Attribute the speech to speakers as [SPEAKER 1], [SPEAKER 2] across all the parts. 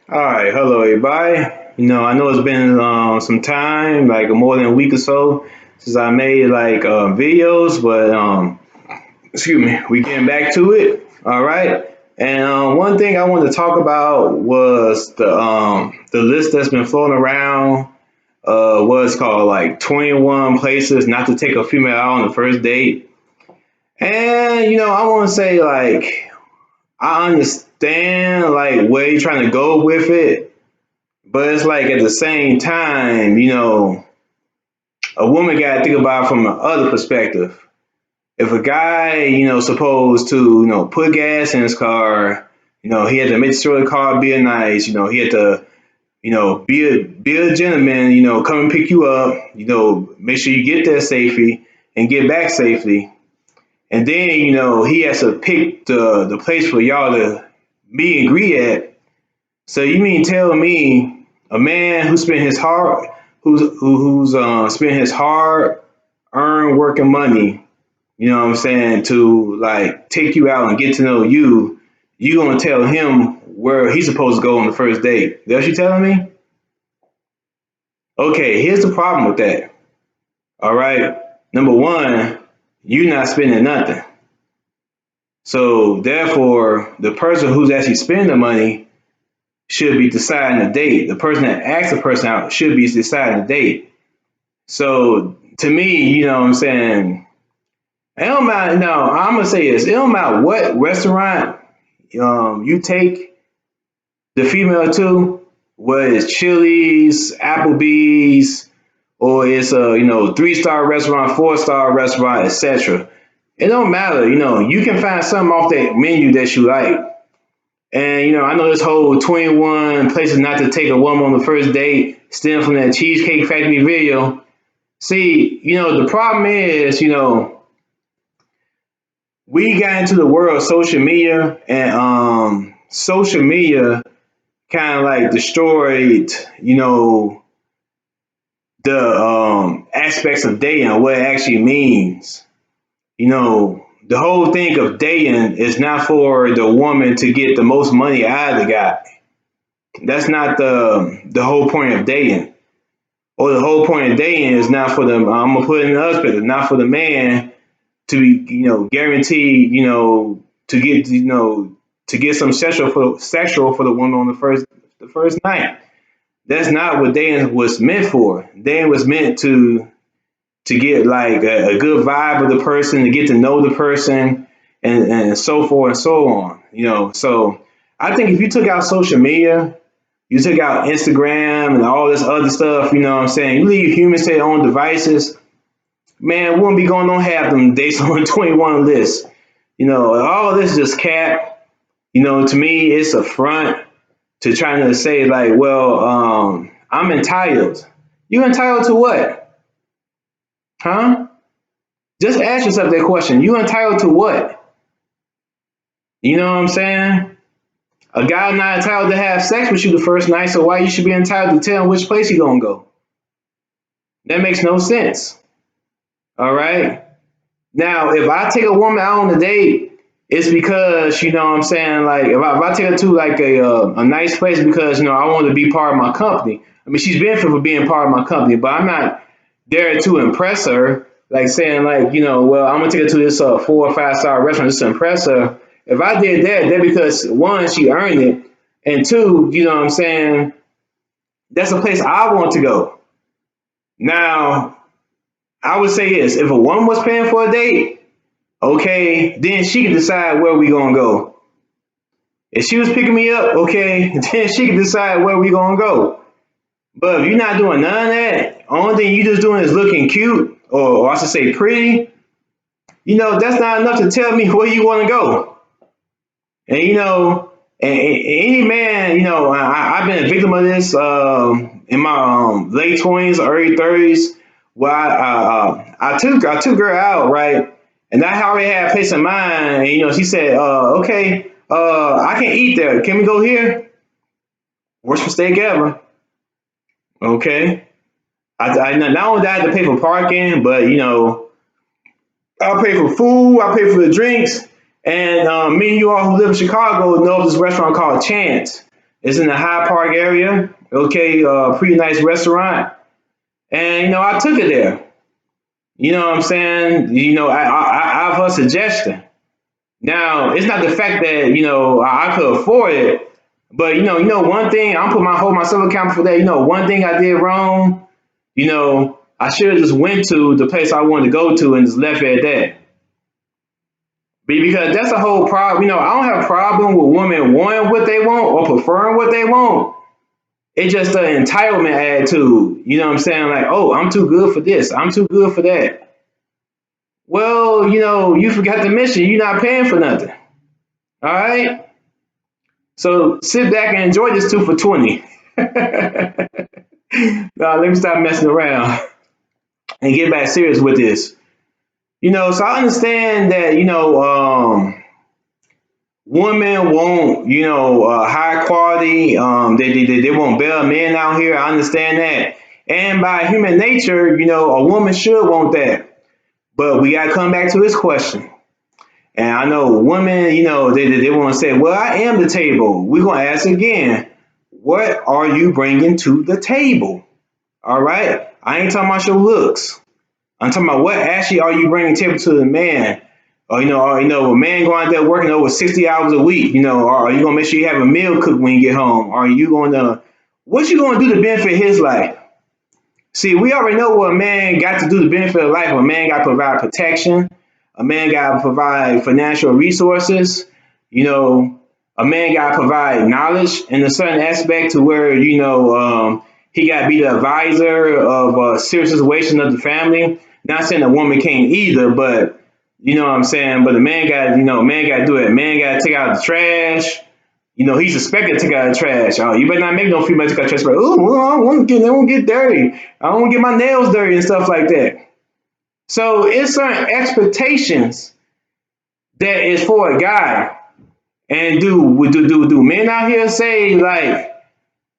[SPEAKER 1] All right, hello everybody. I know it's been some time, like more than a week or so, since I made videos, but excuse me, we getting back to it. All right, and one thing I wanted to talk about was the list that's been floating around. What's called like 21 places not to take a female out on the first date. And I want to say I understand like where you're trying to go with it. But it's like at the same time, a woman got to think about it from the other perspective. If a guy, supposed to, put gas in his car, he had to make sure the car be nice, he had to, be a gentleman, come and pick you up, make sure you get there safely and get back safely. And then, he has to pick the place for y'all to meet and greet at. So you mean tell me a man who's spent his hard earned working money, to like take you out and get to know you, you gonna tell him where he's supposed to go on the first date? That's you telling me? Okay, here's the problem with that. All right. Number one, you're not spending nothing. So therefore, the person who's actually spending the money should be deciding the date. The person that asks the person out should be deciding the date. So to me, what I'm saying, it don't matter. No, I'm gonna say this. It don't matter what restaurant you take the female to, whether it's Chili's, Applebee's, or it's a 3-star restaurant, 4-star restaurant, etc. It don't matter. You can find something off that menu that you like. And I know this whole 21 places not to take a woman on the first date stem from that Cheesecake Factory video. See, the problem is, we got into the world of social media, and social media kind of like destroyed, the aspects of dating and what it actually means. The whole thing of dating is not for the woman to get the most money out of the guy. That's not the whole point of dating. Or the whole point of dating is not for the I'm gonna put it in the husband, not for the man to be, guaranteed, to get some sexual for the woman on the first night. That's not what dating was meant for. Dating was meant to get like a good vibe of the person, to get to know the person, and so forth and so on. So I think if you took out social media, you took out Instagram and all this other stuff, what I'm saying, you leave humans to their own devices, man, we wouldn't be going on half them dates on the 21 list. All of this is just cap. To me, it's a front to trying to say like, well, I'm entitled. You entitled to what? Huh? Just ask yourself that question. You entitled to what? You know what I'm saying? A guy not entitled to have sex with you the first night, so why you should be entitled to tell him which place he gonna go? That makes no sense. All right. Now, if I take a woman out on a date, it's because what I'm saying. Like if I take her to like a nice place because I want to be part of my company. I mean, she's benefit for being part of my company, but I'm not there to impress her. Like saying like well, I'm gonna take her to this 4 or 5 star restaurant just to impress her. If I did that because one, she earned it, and two, what I'm saying, that's a place I want to go. Now, I would say this: if a woman was paying for a date, okay, then she can decide where we gonna go. If she was picking me up, okay, then she can decide where we gonna go. But if you're not doing none of that, only thing you just doing is looking cute, or I should say pretty, that's not enough to tell me where you want to go. And and any man, I've been a victim of this in my late 20s, early 30s, where I took her out, right, and I already had a place in mind. And, she said, "Okay, I can eat there. Can we go here?" Worst mistake ever. Okay, I not only did I have to pay for parking, but I'll pay for food, I'll pay for the drinks. And me and you all who live in Chicago know of this restaurant called Chance. It's in the High Park area. Okay, pretty nice restaurant. And I took it there. You know what I'm saying? I have her suggestion. Now, it's not the fact that I could afford it, but one thing I'm putting hold myself accountable for that. One thing I did wrong. I should have just went to the place I wanted to go to and just left it at that. Because that's a whole problem. I don't have a problem with women wanting what they want or preferring what they want. It's just an entitlement attitude. You know what I'm saying? Like, oh, I'm too good for this. I'm too good for that. Well, you forgot to mention you're not paying for nothing. All right. So sit back and enjoy this 2 for 20. Now, let me stop messing around and get back serious with this. So I understand that, women want, high quality. They want better men out here. I understand that. And by human nature, a woman should want that. But we got to come back to this question. And I know women, they want to say, well, I am the table. We're going to ask again, what are you bringing to the table? All right. I ain't talking about your looks. I'm talking about what actually are you bringing to the table to the man? Or, a man going out there working over 60 hours a week, or are you going to make sure you have a meal cooked when you get home? Are you going to, what you going to do to benefit his life? See, we already know what a man got to do to benefit of life. A man got to provide protection. A man got to provide financial resources. A man got to provide knowledge in a certain aspect to where, he got to be the advisor of a serious situation of the family. Not saying a woman can't either, but you know what I'm saying? But the man got, man got to do it. Man got to take out the trash. He's expected to take out the trash. Oh, you better not make no female take out the trash. But, oh, I don't want to get dirty. I don't want to get my nails dirty and stuff like that. So it's certain expectations that is for a guy. And do men out here say, like,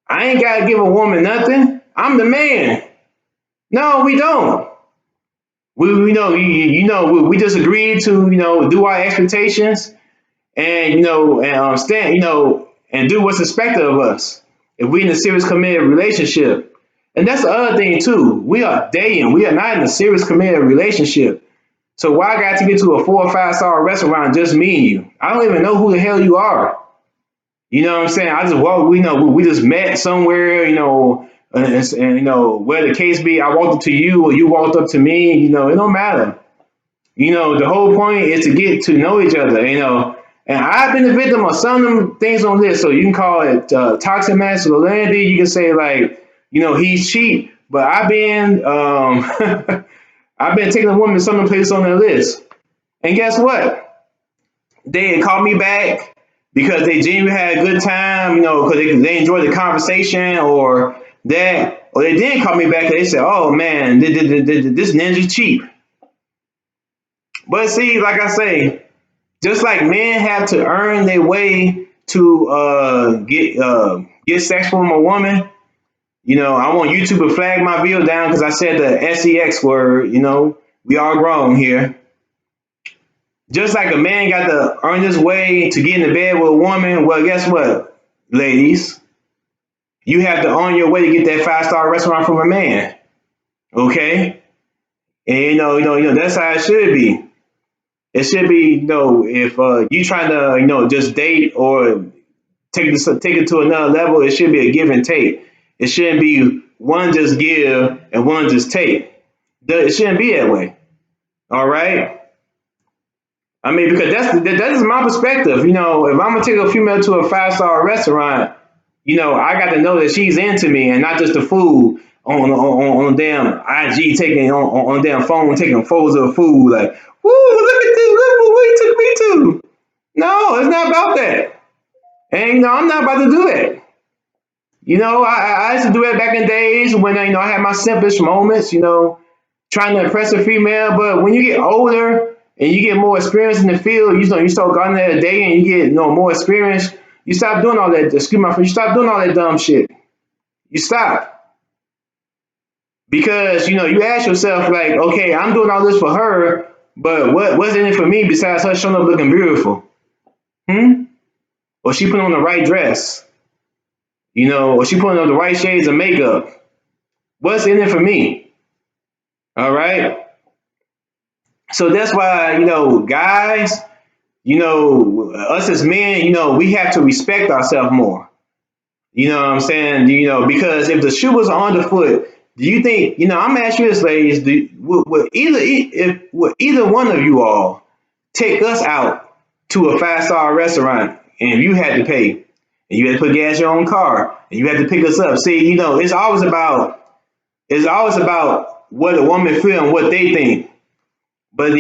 [SPEAKER 1] I ain't got to give a woman nothing? I'm the man. No, we don't. We just agreed to, do our expectations and, stand, and do what's expected of us if we in a serious committed relationship. And that's the other thing too. We are dating. We are not in a serious committed relationship. So why I got to get to a 4 or 5 star restaurant just me and you? I don't even know who the hell you are. You know what I'm saying? I just walk. We just met somewhere. And where the case be, I walked up to you or you walked up to me. It don't matter. The whole point is to get to know each other. And I've been the victim of some of them things on this. So you can call it toxic masculinity. You can say like, he's cheap. But I've been I've been taking a woman to some of the places on their list. And guess what? They called me back because they genuinely had a good time, because they enjoyed the conversation or that. Or they didn't call me back and they said, oh man, this ninja cheap. But see, like I say, just like men have to earn their way to get sex from a woman, I want YouTube to flag my video down because I said the sex word. We all grown here. Just like a man got to earn his way to get in the bed with a woman, well, guess what, ladies? You have to earn your way to get that 5 star restaurant from a man. Okay? And that's how it should be. It should be, if you trying to, just date or take it to another level, it should be a give and take. It shouldn't be one just give and one just take. It shouldn't be that way. All right? I mean, because that is my perspective. If I'm gonna take a female to a 5 star restaurant, I got to know that she's into me and not just the food on damn IG taking on damn phone taking photos of food like, woo, look at this, look what he took me to. No, it's not about that. And I'm not about to do that. I used to do that back in days when I had my simplest moments, trying to impress a female. But when you get older and you get more experience in the field, you start going there a day and you get more experience. You stop doing all that. Excuse my friend. You stop doing all that dumb shit. You stop. Because you ask yourself like, okay, I'm doing all this for her, but what's in it for me besides her showing up looking beautiful? Or she put on the right dress? or she putting on the right shades of makeup. What's in it for me? All right. So that's why, guys, us as men, we have to respect ourselves more. You know what I'm saying? Because if the shoe was on the foot, do you think, I'm gonna ask you this, ladies, would either one of you all take us out to a 5-star restaurant and you had to pay and you had to put gas in your own car and you had to pick us up? See, it's always about what a woman feel and what they think. But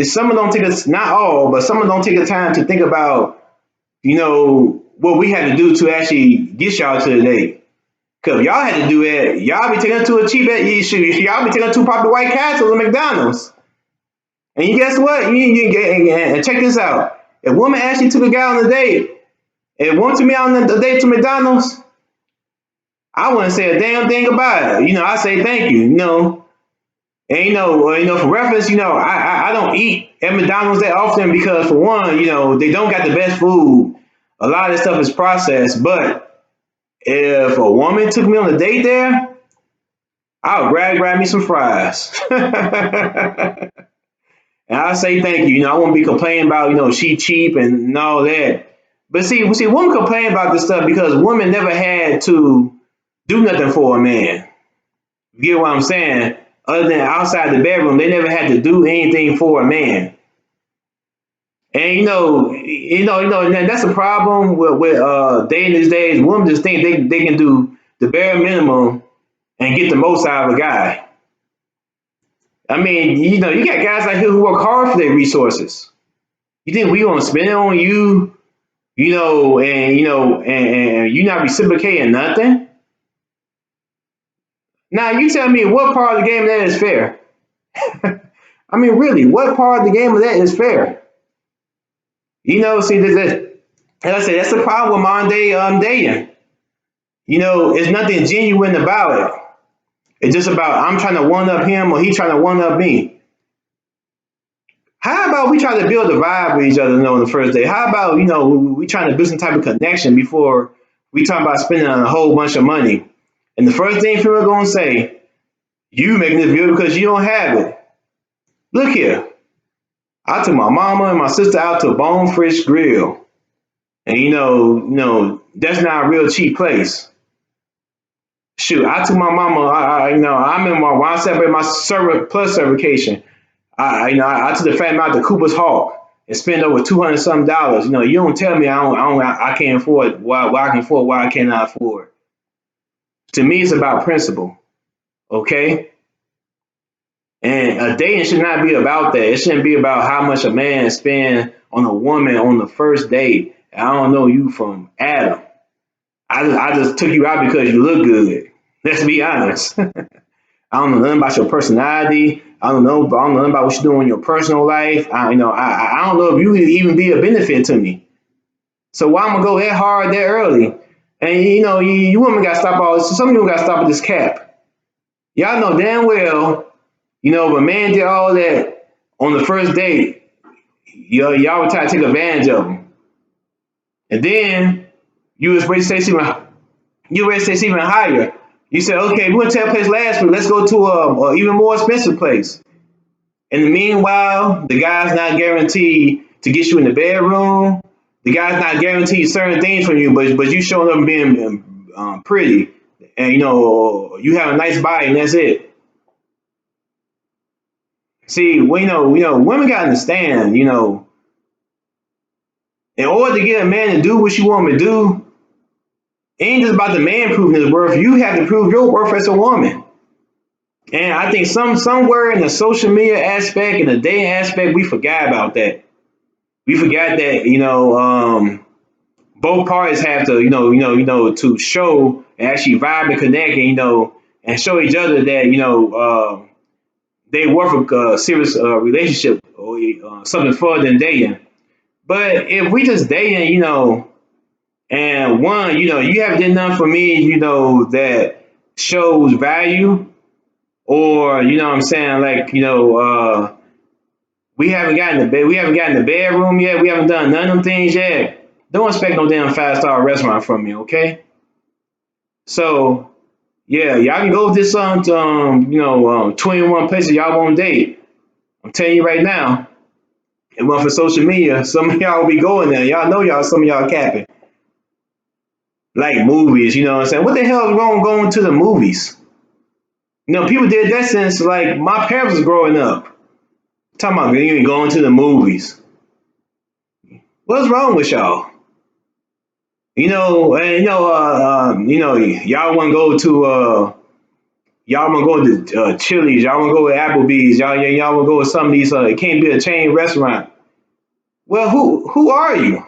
[SPEAKER 1] someone don't take us, not all, but someone don't take the time to think about, what we had to do to actually get y'all to the date. Cause if y'all had to do it, y'all be taking it to a cheap y'all be taking it to probably White Castle or McDonald's. And you guess what? And check this out. If a woman actually took a guy on a date and wanted to me on the date to McDonald's, I wouldn't say a damn thing about it. I say thank you. And for reference, I don't eat at McDonald's that often because for one, they don't got the best food. A lot of this stuff is processed. But if a woman took me on a date there, I would grab me some fries. And I say thank you. I won't be complaining about, she cheap and all that. But see, women complain about this stuff because women never had to do nothing for a man. You get what I'm saying? Other than outside the bedroom, they never had to do anything for a man. And and that's a problem with dating these days. Women just think they can do the bare minimum and get the most out of a guy. I mean, you got guys out here who work hard for their resources. You think we gonna spend it on you, and you not reciprocating nothing? Now you tell me what part of the game that is fair. I mean, really, what part of the game of that is fair? See, as I said, that's the problem with modern day dating. It's nothing genuine about it. It's just about I'm trying to one up him or he trying to one up me. How about we try to build a vibe with each other, on the first day? How about, we trying to build some type of connection before we talk about spending a whole bunch of money? And the first thing people are going to say, you making this bill because you don't have it. Look here. I took my mama and my sister out to Bonefish Grill. And, that's not a real cheap place. Shoot, I took my mama, I'm in when I celebrated my plus certification. I took the family out to Cooper's Hawk and spent over $200 some dollars. You don't tell me I can't afford why I can afford why I cannot afford. To me, it's about principle, okay? And a dating should not be about that. It shouldn't be about how much a man spend on a woman on the first date. I don't know you from Adam. I just took you out because you look good. Let's be honest. I don't know nothing about your personality. I don't know nothing about what you do in your personal life. I don't know if you would even be a benefit to me. So why I'm gonna go that hard that early? And you women got to stop all this. Some of you got to stop with this cap. Y'all know damn well, if a man did all that on the first date, y'all would try to take advantage of him. And then you was ready to say even higher. You said, okay, we went to that place last week. Let's go to a even more expensive place. In the meanwhile, the guy's not guaranteed to get you in the bedroom. The guy's not guaranteed certain things from you, but you showing up being pretty, and you have a nice body, and that's it. See, women gotta understand. In order to get a man to do what you want him to do, it ain't just about the man proving his worth. You have to prove your worth as a woman. And I think somewhere in the social media aspect and the dating aspect, we forgot about that. We forgot that both parties have to to show and actually vibe and connect and show each other that they worth a serious relationship or something further than dating. But if we just dating, and one, you haven't done nothing for me, that shows value, or what I'm saying, like, we haven't gotten the bed, we haven't gotten the bedroom yet, we haven't done none of them things yet. Don't expect no damn 5-star restaurant from me, okay? So yeah, y'all can go with this 21 places y'all won't date. I'm telling you right now, it went for social media. Some of y'all will be going there. Y'all know y'all. Some of y'all capping like movies. You know what I'm saying? What the hell is wrong going to the movies? People did that since like my parents was growing up. Talking about you ain't going to the movies. What's wrong with y'all? Y'all want to go to y'all want to go to Chili's, y'all want to go to Applebee's, y'all want to go to some of these. It can't be a chain restaurant. Well, who are you?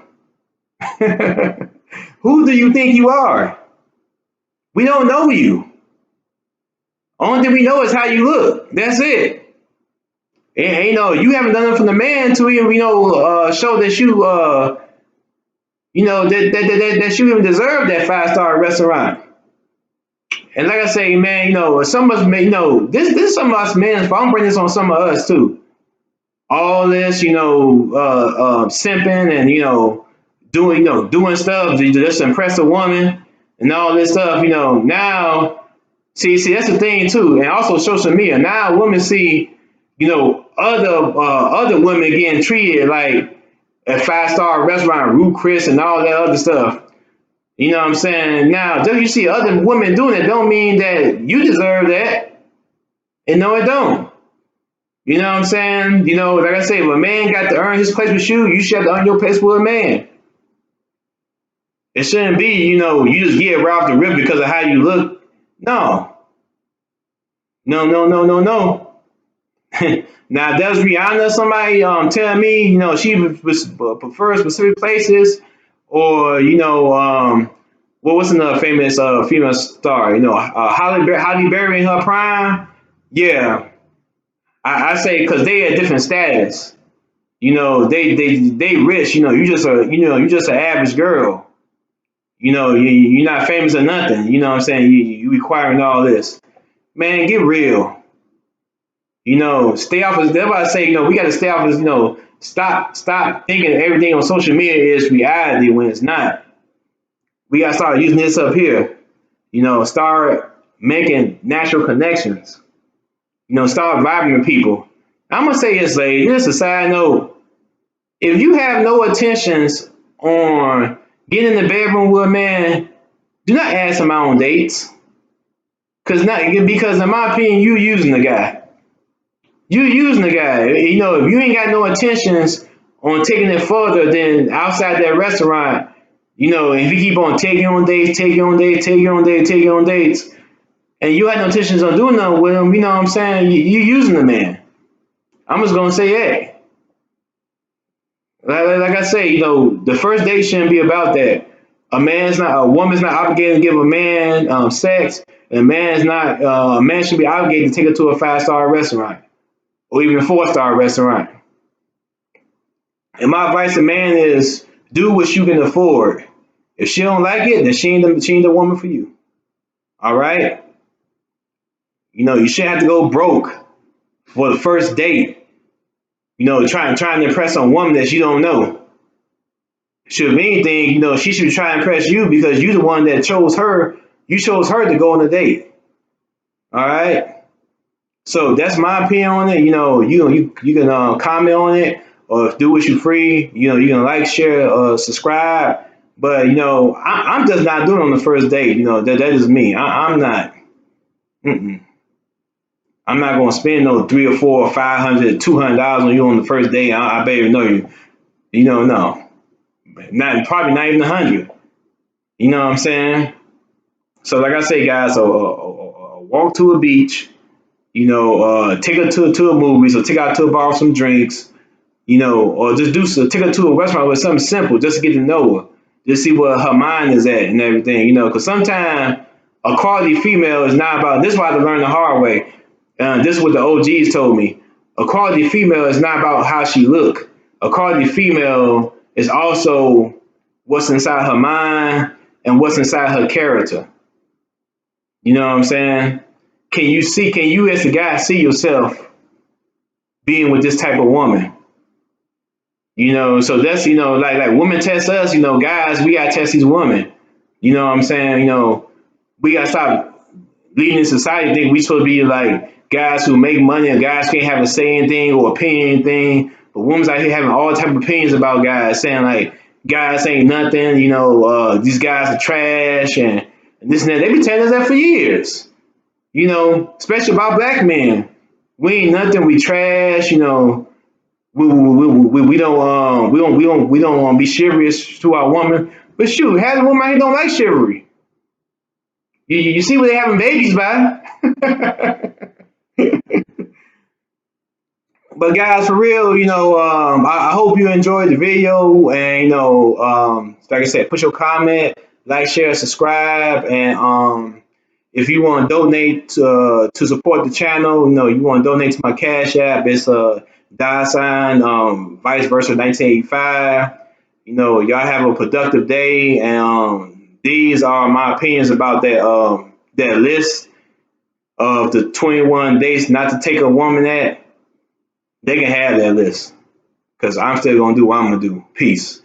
[SPEAKER 1] Who do you think you are? We don't know you. Only thing we know is how you look. That's it. And you haven't done it from the man to even show that that you even deserve that 5-star restaurant. And like I say, man, some of us, this is some of us men's fault. I'm bringing this on some of us too. All this, simping and doing stuff to just impress a woman and all this stuff. Now, see, that's the thing too, and also social media. Now, women see, other women getting treated like a 5-star restaurant, Ruth Chris, and all that other stuff. You know what I'm saying? Now, just you see other women doing it, don't mean that you deserve that. And no, it don't. You know what I'm saying? Like I say, if a man got to earn his place with you, you should have to earn your place with a man. It shouldn't be, you just get right off the rip because of how you look. No. No, no, no, no, no. Now, does Rihanna somebody tell me, she prefers specific places, or what's another famous female star? Halle Berry in her prime. Yeah, I say because they at different status. They rich. You just an average girl. You're not famous or nothing. You know what I'm saying? You requiring all this. Man, get real. Stay off of. That's why I say, we got to stay off of. Stop thinking everything on social media is reality when it's not. We got to start using this up here. Start making natural connections. Start vibing with people. I'm gonna say this, lady. Just a side note. If you have no intentions on getting in the bedroom with a man, do not ask him out on dates. Because in my opinion, you using the guy. You using the guy. If you ain't got no intentions on taking it further than outside that restaurant, if you keep on taking on dates, taking on dates, taking on dates, taking on dates, and you had no intentions on doing nothing with him, you know what I'm saying? You using the man. I'm just gonna say, hey, like I say, the first date shouldn't be about that. A woman's not obligated to give a man sex, and a man should be obligated to take her to a 5-star restaurant or even a 4-star restaurant. And my advice to man is do what you can afford. If she don't like it, then she ain't the woman for you. All right. You shouldn't have to go broke for the first date. Trying to impress a woman that you don't know. Should if anything, she should try to impress you because you're the one that chose her. You chose her to go on a date. All right. So that's my opinion on it. You can comment on it or do what you free. You can like, share, subscribe. But I'm just not doing it on the first date. That is me. I'm not. Mm-mm. I'm not gonna spend no 300 or 400 or 500, $200 on you on the first date. I better know you. No, probably not even 100. You know what I'm saying? So like I say, guys, walk to a beach. Take her to a movie, so take her out to a bar with some drinks. Or just take her to a restaurant with something simple, just to get to know her, just see where her mind is at and everything. Because sometimes a quality female is not about. This is why I had to learn the hard way. This is what the OGs told me. A quality female is not about how she look. A quality female is also what's inside her mind and what's inside her character. You know what I'm saying? Can you as a guy see yourself being with this type of woman? So that's, like women test us, guys, we gotta test these women. You know what I'm saying? We gotta stop leading in society think we supposed to be like guys who make money and guys can't have a say in thing or opinion in thing. But women's out here having all type of opinions about guys, saying like guys ain't nothing, these guys are trash and this and that. They been telling us that for years, especially about black men. We ain't nothing, we trash, we don't be chivalrous to our woman. But shoot, half the women out here don't like chivalry. You see what they having babies by. But guys, for real, I hope you enjoyed the video, and like I said, put your comment, like, share, subscribe, and if you want to donate to support the channel, you want to donate to my Cash App, it's $ vice versa 1985. Y'all have a productive day, and these are my opinions about that list of the 21 dates not to take a woman at. They can have that list because I'm still gonna do what I'm gonna do. Peace.